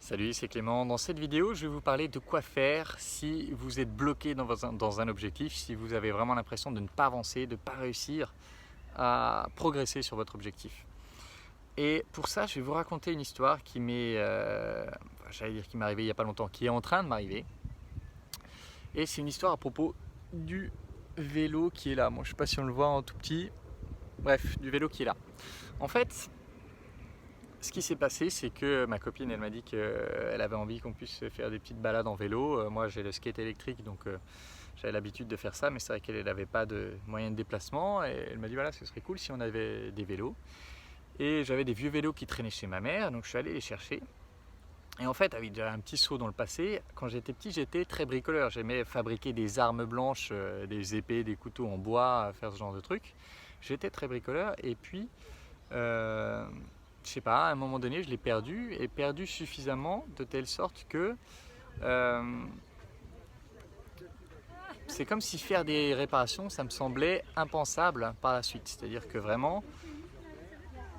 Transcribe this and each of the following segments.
Salut, c'est Clément. Dans cette vidéo, je vais vous parler de quoi faire si vous êtes bloqué dans un objectif, si vous avez vraiment l'impression de ne pas avancer, de ne pas réussir à progresser sur votre objectif. Et pour ça, je vais vous raconter une histoire qui j'allais dire qui m'est arrivée il n'y a pas longtemps, qui est en train de m'arriver. Et c'est une histoire à propos du vélo qui est là. Moi, je ne sais pas si on le voit en tout petit. Bref, du vélo qui est là. En fait, ce qui s'est passé, c'est que ma copine, elle m'a dit qu'elle avait envie qu'on puisse faire des petites balades en vélo. Moi, j'ai le skate électrique, donc j'avais l'habitude de faire ça, mais c'est vrai qu'elle n'avait pas de moyen de déplacement. Et elle m'a dit, voilà, ce serait cool si on avait des vélos. Et j'avais des vieux vélos qui traînaient chez ma mère, donc je suis allé les chercher. Et en fait, avec déjà un petit saut dans le passé, quand j'étais petit, j'étais très bricoleur. J'aimais fabriquer des armes blanches, des épées, des couteaux en bois, faire ce genre de trucs. J'étais très bricoleur. Et puis, je sais pas, à un moment donné, je l'ai perdu et perdu suffisamment de telle sorte que c'est comme si faire des réparations, ça me semblait impensable par la suite. C'est-à-dire que vraiment,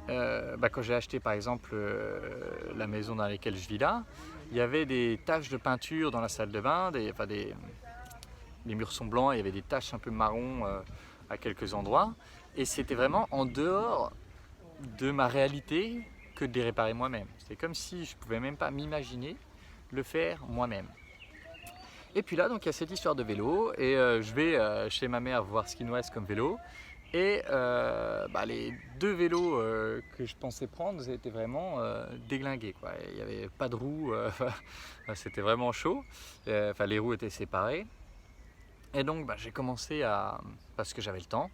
quand j'ai acheté par exemple la maison dans laquelle je vis là, il y avait des taches de peinture dans la salle de bain, les murs sont blancs, il y avait des taches un peu marron à quelques endroits. Et c'était vraiment en dehors de ma réalité que de les réparer moi-même. C'est comme si je ne pouvais même pas m'imaginer le faire moi-même. Et puis là, donc il y a cette histoire de vélo et je vais chez ma mère voir ce qu'il nous reste comme vélo. Et les deux vélos que je pensais prendre, ils étaient vraiment déglingués, quoi. Il n'y avait pas de roues, c'était vraiment chaud. Les roues étaient séparées. Et donc j'ai commencé parce que j'avais le temps,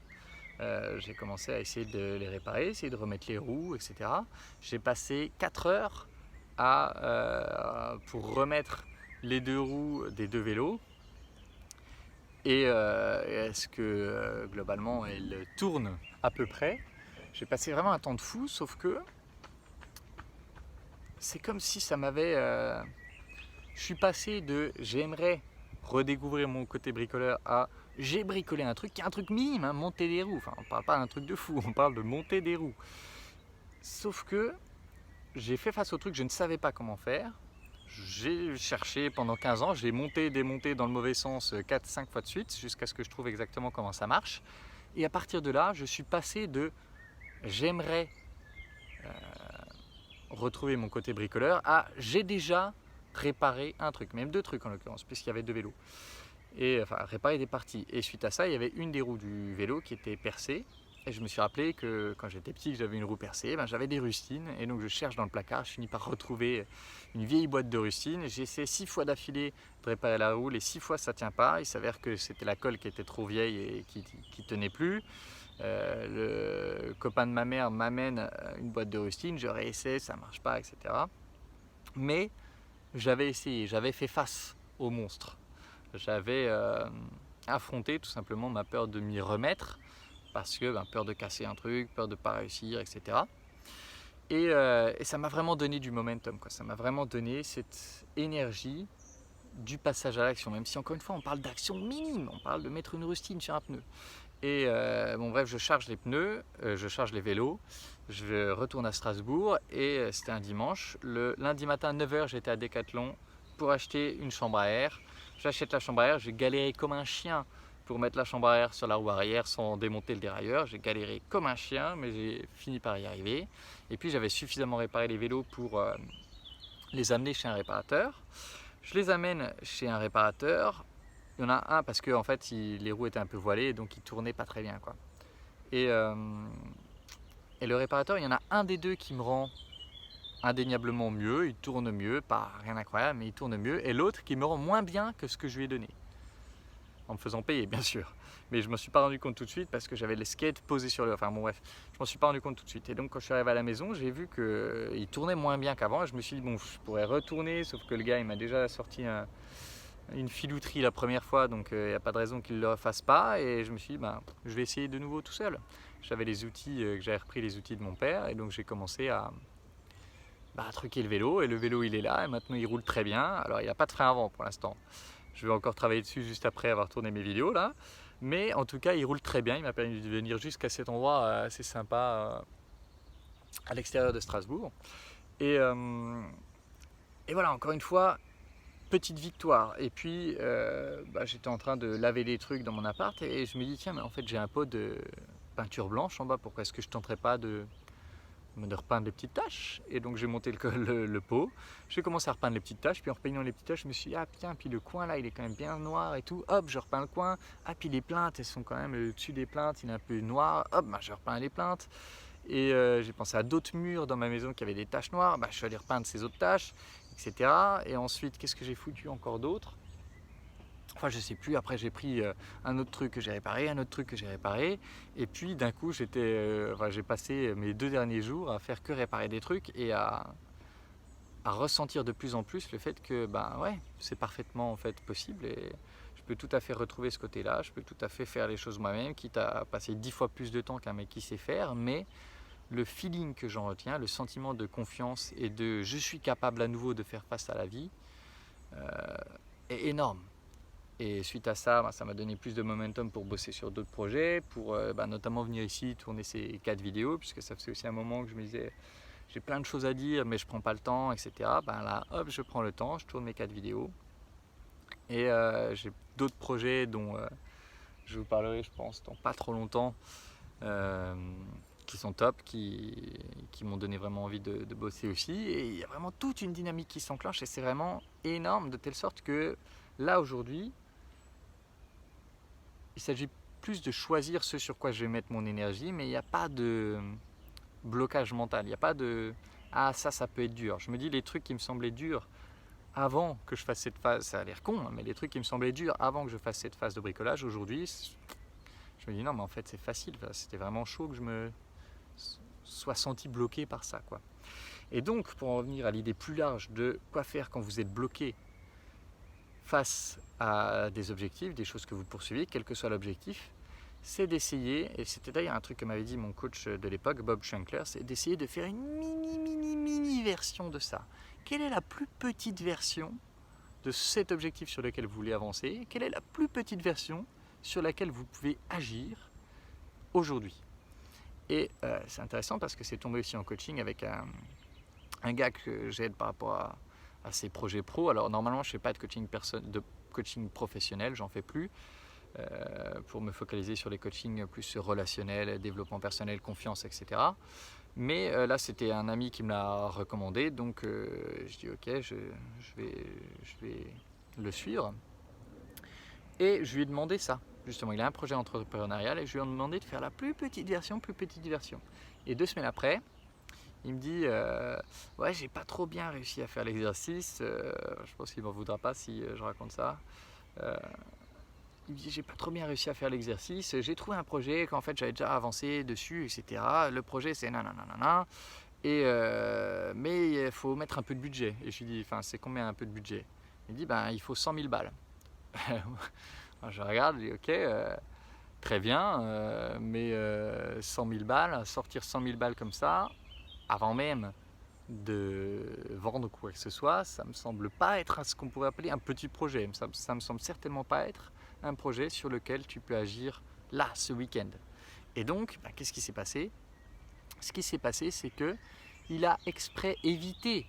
j'ai commencé à essayer de les réparer, essayer de remettre les roues, etc. J'ai passé 4 heures pour remettre les deux roues des deux vélos. Et est-ce que globalement elles tournent à peu près. J'ai passé vraiment un temps de fou, sauf que c'est comme si ça m'avait... je suis passé de j'aimerais redécouvrir mon côté bricoleur à j'ai bricolé un truc qui est un truc minime, hein, monter des roues. Enfin, on parle pas d'un truc de fou, on parle de monter des roues. Sauf que j'ai fait face au truc, je ne savais pas comment faire. J'ai cherché pendant 15 ans, je l'ai monté, démonté dans le mauvais sens 4-5 fois de suite jusqu'à ce que je trouve exactement comment ça marche. Et à partir de là, je suis passé de j'aimerais retrouver mon côté bricoleur à j'ai déjà réparé un truc, même deux trucs en l'occurrence, puisqu'il y avait deux vélos. Et enfin, réparer des parties. Et suite à ça, il y avait une des roues du vélo qui était percée. Et je me suis rappelé que quand j'étais petit, que j'avais une roue percée, j'avais des rustines. Et donc je cherche dans le placard, je finis par retrouver une vieille boîte de rustines. J'ai essayé 6 fois d'affilée de réparer la roue. Les 6 fois, ça ne tient pas. Il s'avère que c'était la colle qui était trop vieille et qui ne tenait plus. Le copain de ma mère m'amène une boîte de rustines. Je réessaie, ça ne marche pas, etc. Mais j'avais essayé, j'avais fait face au monstre. J'avais affronté tout simplement ma peur de m'y remettre parce que peur de casser un truc, peur de ne pas réussir, etc. Et ça m'a vraiment donné du momentum, quoi. Ça m'a vraiment donné cette énergie du passage à l'action, même si encore une fois on parle d'action minime, on parle de mettre une rustine sur un pneu. Et bref, je charge les pneus, je charge les vélos, je retourne à Strasbourg et c'était un dimanche. Le lundi matin à 9 h, j'étais à Decathlon pour acheter une chambre à air. J'achète la chambre à air, j'ai galéré comme un chien pour mettre la chambre à air sur la roue arrière sans démonter le dérailleur. J'ai galéré comme un chien, mais j'ai fini par y arriver. Et puis j'avais suffisamment réparé les vélos pour les amener chez un réparateur. Je les amène chez un réparateur. Il y en a un parce que en fait, les roues étaient un peu voilées, donc il tournait pas très bien, quoi. Et le réparateur, il y en a un des deux qui me rend indéniablement mieux, il tourne mieux, pas rien d'incroyable, mais il tourne mieux, et l'autre qui me rend moins bien que ce que je lui ai donné, en me faisant payer bien sûr. Mais je ne m'en suis pas rendu compte tout de suite parce que j'avais les skates posés sur le... Enfin bon bref, je m'en suis pas rendu compte tout de suite. Et donc quand je suis arrivé à la maison, j'ai vu qu'il tournait moins bien qu'avant, et je me suis dit bon, je pourrais retourner, sauf que le gars il m'a déjà sorti une filouterie la première fois, donc il n'y a pas de raison qu'il ne le refasse pas, et je me suis dit je vais essayer de nouveau tout seul. J'avais les outils, j'avais repris les outils de mon père, et donc j'ai commencé à truquer le vélo, et le vélo il est là, et maintenant il roule très bien. Alors il n'a pas de frein avant pour l'instant, je vais encore travailler dessus juste après avoir tourné mes vidéos là, mais en tout cas il roule très bien, il m'a permis de venir jusqu'à cet endroit assez sympa à l'extérieur de Strasbourg. Et Et voilà, encore une fois, petite victoire. Et puis, j'étais en train de laver des trucs dans mon appart et je me dis, tiens, mais en fait, j'ai un pot de peinture blanche en bas, pourquoi est-ce que je tenterais pas de repeindre les petites taches? Et donc, j'ai monté le pot, j'ai commencé à repeindre les petites taches, puis en repeignant les petites taches, je me suis dit, ah putain, puis le coin là, il est quand même bien noir et tout, hop, je repeins le coin, ah, puis les plaintes, elles sont quand même, le dessus des plaintes, il est un peu noir, hop, je repeins les plaintes. Et j'ai pensé à d'autres murs dans ma maison qui avaient des taches noires, je suis allé repeindre ces autres taches, etc. Et ensuite, qu'est-ce que j'ai foutu encore d'autre? Enfin, je sais plus, après j'ai pris un autre truc que j'ai réparé, un autre truc que j'ai réparé, et puis d'un coup j'ai passé mes 2 derniers jours à faire que réparer des trucs et à ressentir de plus en plus le fait que ouais, c'est parfaitement en fait possible et je peux tout à fait retrouver ce côté-là, je peux tout à fait faire les choses moi-même, quitte à passer 10 fois plus de temps qu'un mec qui sait faire, mais le feeling que j'en retiens, le sentiment de confiance et de je suis capable à nouveau de faire face à la vie est énorme. Et suite à ça, ça m'a donné plus de momentum pour bosser sur d'autres projets, pour notamment venir ici tourner ces 4 vidéos, puisque ça faisait aussi un moment que je me disais j'ai plein de choses à dire mais je prends pas le temps, etc. Là, hop, je prends le temps, je tourne mes 4 vidéos. Et j'ai d'autres projets dont je vous parlerai, je pense, dans pas trop longtemps, qui sont top, qui m'ont donné vraiment envie de bosser aussi. Et il y a vraiment toute une dynamique qui s'enclenche et c'est vraiment énorme, de telle sorte que là aujourd'hui, il s'agit plus de choisir ce sur quoi je vais mettre mon énergie, mais il n'y a pas de blocage mental, il n'y a pas de « ah ça peut être dur ». Je me dis les trucs qui me semblaient durs avant que je fasse cette phase, ça a l'air con, mais les trucs qui me semblaient durs avant que je fasse cette phase de bricolage, aujourd'hui, je me dis non mais en fait c'est facile, c'était vraiment chaud que je me sois senti bloqué par ça, quoi. Et donc pour en revenir à l'idée plus large de quoi faire quand vous êtes bloqué face à des objectifs, des choses que vous poursuivez, quel que soit l'objectif, c'est d'essayer, et c'était d'ailleurs un truc que m'avait dit mon coach de l'époque, Bob Shankler, c'est d'essayer de faire une mini version de ça. Quelle est la plus petite version de cet objectif sur lequel vous voulez avancer? Quelle est la plus petite version sur laquelle vous pouvez agir aujourd'hui? Et c'est intéressant parce que c'est tombé aussi en coaching avec un gars que j'aide par rapport à ses projets pro. Alors normalement je ne fais pas de coaching professionnel, j'en fais plus. Pour me focaliser sur les coachings plus relationnels, développement personnel, confiance, etc. Mais là, c'était un ami qui me l'a recommandé, donc je dis ok, je vais le suivre. Et je lui ai demandé ça, justement, il a un projet entrepreneurial et je lui ai demandé de faire la plus petite version. Et 2 semaines après, il me dit ouais, j'ai pas trop bien réussi à faire l'exercice, je pense qu'il m'en voudra pas si je raconte ça. Il me dit j'ai pas trop bien réussi à faire l'exercice, j'ai trouvé un projet qu'en fait j'avais déjà avancé dessus, etc. Le projet c'est nanana, et mais il faut mettre un peu de budget. Et je lui dis, enfin c'est combien un peu de budget? Il me dit il faut 100 000 balles. Alors, je regarde, je dis ok, très bien, mais 100 000 balles, sortir 100 000 balles comme ça, avant même de vendre quoi que ce soit, ça me semble pas être ce qu'on pourrait appeler un petit projet. Ça me semble certainement pas être un projet sur lequel tu peux agir là, ce week-end. Et donc, qu'est-ce qui s'est passé? Ce qui s'est passé, c'est que il a exprès évité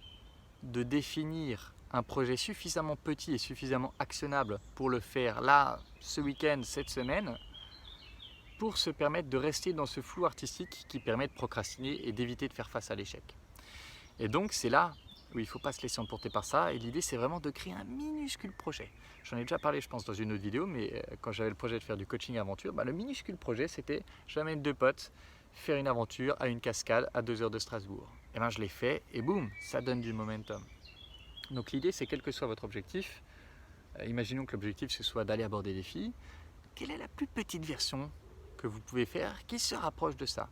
de définir un projet suffisamment petit et suffisamment actionnable pour le faire là, ce week-end, cette semaine, pour se permettre de rester dans ce flou artistique qui permet de procrastiner et d'éviter de faire face à l'échec. Et donc c'est là où il ne faut pas se laisser emporter par ça, et l'idée c'est vraiment de créer un minuscule projet. J'en ai déjà parlé je pense dans une autre vidéo, mais quand j'avais le projet de faire du coaching aventure, le minuscule projet c'était j'amène 2 potes faire une aventure à une cascade à 2 heures de Strasbourg. Et je l'ai fait et boum, ça donne du momentum. Donc l'idée c'est quel que soit votre objectif, imaginons que l'objectif ce soit d'aller aborder des défis, quelle est la plus petite version que vous pouvez faire qui se rapproche de ça?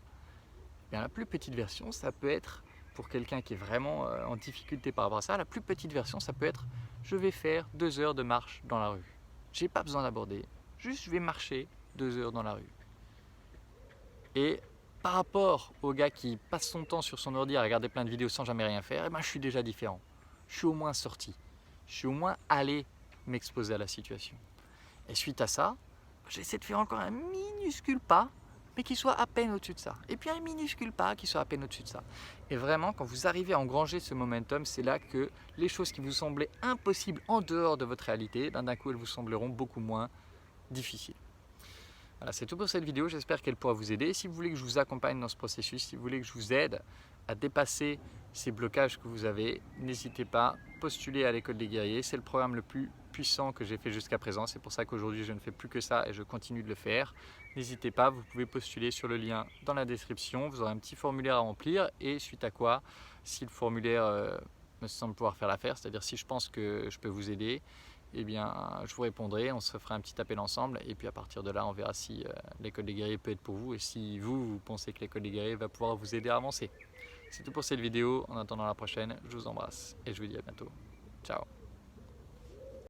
La plus petite version ça peut être, pour quelqu'un qui est vraiment en difficulté par rapport à ça, la plus petite version, ça peut être je vais faire 2 heures de marche dans la rue. J'ai pas besoin d'aborder, juste je vais marcher 2 heures dans la rue. Et par rapport au gars qui passe son temps sur son ordi à regarder plein de vidéos sans jamais rien faire, je suis déjà différent. Je suis au moins sorti. Je suis au moins allé m'exposer à la situation. Et suite à ça, j'essaie de faire encore un minuscule pas mais qui soit à peine au-dessus de ça. Et puis un minuscule pas qui soit à peine au-dessus de ça. Et vraiment, quand vous arrivez à engranger ce momentum, c'est là que les choses qui vous semblaient impossibles en dehors de votre réalité, d'un coup, elles vous sembleront beaucoup moins difficiles. Voilà, c'est tout pour cette vidéo, j'espère qu'elle pourra vous aider. Si vous voulez que je vous accompagne dans ce processus, si vous voulez que je vous aide à dépasser ces blocages que vous avez, n'hésitez pas, postulez à l'école des guerriers. C'est le programme le plus puissant que j'ai fait jusqu'à présent. C'est pour ça qu'aujourd'hui je ne fais plus que ça et je continue de le faire. N'hésitez pas, vous pouvez postuler sur le lien dans la description. Vous aurez un petit formulaire à remplir et suite à quoi, si le formulaire me semble pouvoir faire l'affaire, c'est-à-dire si je pense que je peux vous aider, eh bien, je vous répondrai, on se fera un petit appel ensemble et puis à partir de là, on verra si l'école des guerriers peut être pour vous et si vous pensez que l'école des guerriers va pouvoir vous aider à avancer. C'est tout pour cette vidéo, en attendant la prochaine, je vous embrasse et je vous dis à bientôt. Ciao.